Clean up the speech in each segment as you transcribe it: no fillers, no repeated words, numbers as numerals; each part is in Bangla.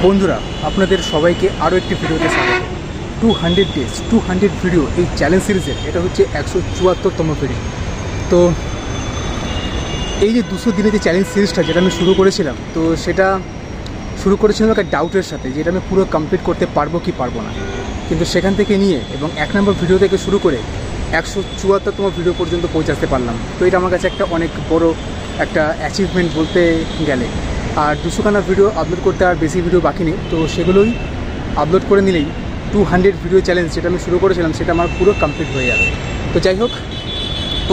বন্ধুরা আপনাদের সবাইকে আরও একটি ভিডিওতে স্বাগত। 200 ডেজ 200 ভিডিও এই চ্যালেঞ্জ সিরিজের এটা হচ্ছে 174তম ভিডিও। তো এই যে 200 দিনের যে চ্যালেঞ্জ সিরিজটা যেটা আমি শুরু করেছিলাম, তো সেটা শুরু করেছিলাম একটা ডাউটের সাথে যে এটা আমি পুরো কমপ্লিট করতে পারবো কি পারবো না। কিন্তু সেখান থেকে নিয়ে এবং 1 নম্বর ভিডিও থেকে শুরু করে 174তম ভিডিও পর্যন্ত পৌঁছাতে পারলাম। তো এটা আমার কাছে একটা অনেক বড় একটা অ্যাচিভমেন্ট বলতে গেলে। আর 200খানা ভিডিও আপলোড করতে আর বেশি ভিডিও বাকি নেই, তো সেগুলোই আপলোড করে নিলেই 200 ভিডিও চ্যালেঞ্জ যেটা আমি শুরু করেছিলাম সেটা আমার পুরো কমপ্লিট হয়ে যাবে। তো যাই হোক,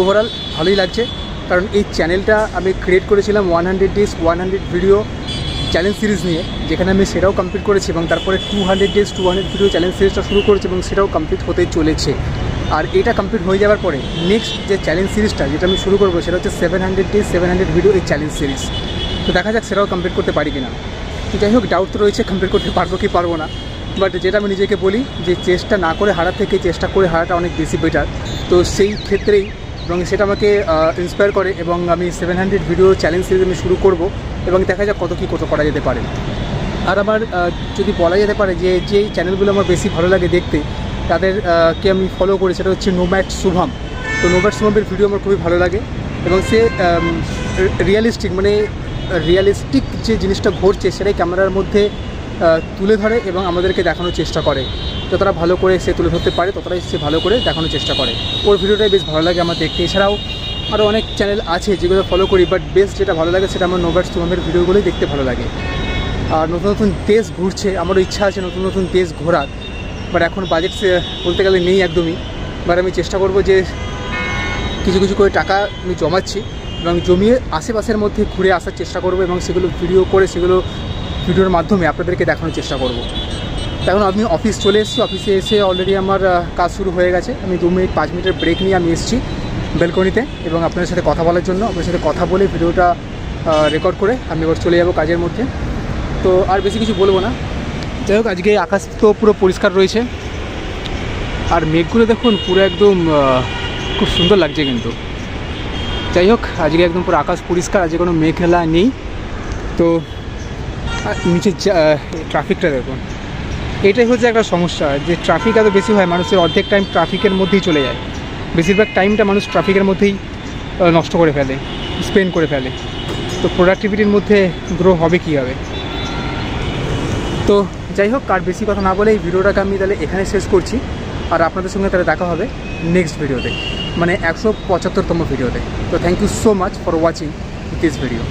ওভারঅল ভালোই লাগছে, কারণ এই চ্যানেলটা আমি ক্রিয়েট করেছিলাম 100 ডেজ 100 ভিডিও চ্যালেঞ্জ সিরিজ নিয়ে, যেখানে আমি সেটাও কমপ্লিট করেছি এবং তারপরে 200 ডেজ 200 ভিডিও চ্যালেঞ্জ সিরিজটা শুরু করেছি এবং সেটাও কমপ্লিট হতে চলেছে। আর এটা কমপ্লিট হয়ে যাওয়ার পরে নেক্সট যে চ্যালেঞ্জ সিরিজটা যেটা আমি শুরু করবো সেটা হচ্ছে 700 ডেজ 700 ভিডিও এই চ্যালেঞ্জ সিরিজ। তো দেখা যাক সেটাও কমপ্লিট করতে পারি কিনা। যাই হোক, ডাউট তো রয়েছে কমপ্লিট করতে পারবো কি পারবো না, বাট যেটা আমি নিজেকে বলি যে চেষ্টা না করে হারা থেকে চেষ্টা করে হারাটা অনেক বেশি বেটার। তো সেই ক্ষেত্রেই এবং সেটা আমাকে ইন্সপায়ার করে এবং আমি 700 ভিডিও চ্যালেঞ্জ সিরিজ আমি শুরু করব এবং দেখা যাক কত করা যেতে পারে। আর আমার যদি বলা যেতে পারে যে যেই চ্যানেলগুলো আমার বেশি ভালো লাগে দেখতে, তাদেরকে আমি ফলো করি, সেটা হচ্ছে নোম্যাড শুভম। তো নোম্যাড শুভমের ভিডিও আমার খুবই ভালো লাগে এবং সে রিয়ালিস্টিক যে জিনিসটা ঘটছে সেটাই ক্যামেরার মধ্যে তুলে ধরে এবং আমাদেরকে দেখানোর চেষ্টা করে। যতটা ভালো করে সে তুলে ধরতে পারে ততটাই সে ভালো করে দেখানোর চেষ্টা করে। ওর ভিডিওটাই বেশ ভালো লাগে আমার দেখতে। এছাড়াও আরও অনেক চ্যানেল আছে যেগুলো ফলো করি, বাট বেস্ট যেটা ভালো লাগে সেটা আমার নোম্যাড শুভমের ভিডিওগুলোই দেখতে ভালো লাগে। আর নতুন নতুন দেশ ঘুরছে, আমারও ইচ্ছা আছে নতুন নতুন দেশ ঘোরার, বাট এখন বাজেট বলতে গেলে নেই একদমই। বাট আমি চেষ্টা করব যে কিছু কিছু করে টাকা আমি জমাচ্ছি এবং জমিয়ে আশেপাশের মধ্যে ঘুরে আসার চেষ্টা করব এবং সেগুলো ভিডিও করে সেগুলো ভিডিওর মাধ্যমে আপনাদেরকে দেখানোর চেষ্টা করব। এখন আমি অফিস চলে এসেছি, অফিসে এসে অলরেডি আমার কাজ শুরু হয়ে গেছে। আমি 2-5 মিনিটের ব্রেক নিয়ে আমি এসেছি ব্যালকনিতে এবং আপনাদের সাথে কথা বলার জন্য। আপনাদের সাথে কথা বলে ভিডিওটা রেকর্ড করে আমি এবার চলে যাব কাজের মধ্যে। তো আর বেশি কিছু বলবো না। যাই হোক, আজকে আকাশ তো পুরো পরিষ্কার রয়েছে আর মেঘগুলো দেখুন পুরো একদম খুব সুন্দর লাগছে কিন্তু। যাই হোক, আজকে একদম পুরো আকাশ পরিষ্কার, আজকে কোনো মেঘলা নেই। তো নিচে ট্রাফিকটা দেখুন, এটাই হচ্ছে একটা সমস্যা যে ট্রাফিক এত বেশি হয়, মানুষের অর্ধেক টাইম ট্রাফিকের মধ্যেই চলে যায়। বেশিরভাগ টাইমটা মানুষ ট্রাফিকের মধ্যেই নষ্ট করে ফেলে, স্পেন্ড করে ফেলে। তো প্রোডাক্টিভিটির মধ্যে গ্রো হবে কীভাবে? তো যাই হোক, আর বেশি কথা না বলে এই ভিডিওটাকে আমি তাহলে এখানে শেষ করছি। আর আপনাদের সঙ্গে তাহলে দেখা হবে নেক্সট ভিডিওতে, মানে 175তম ভিডিওতে। তো thank you so much for watching this video.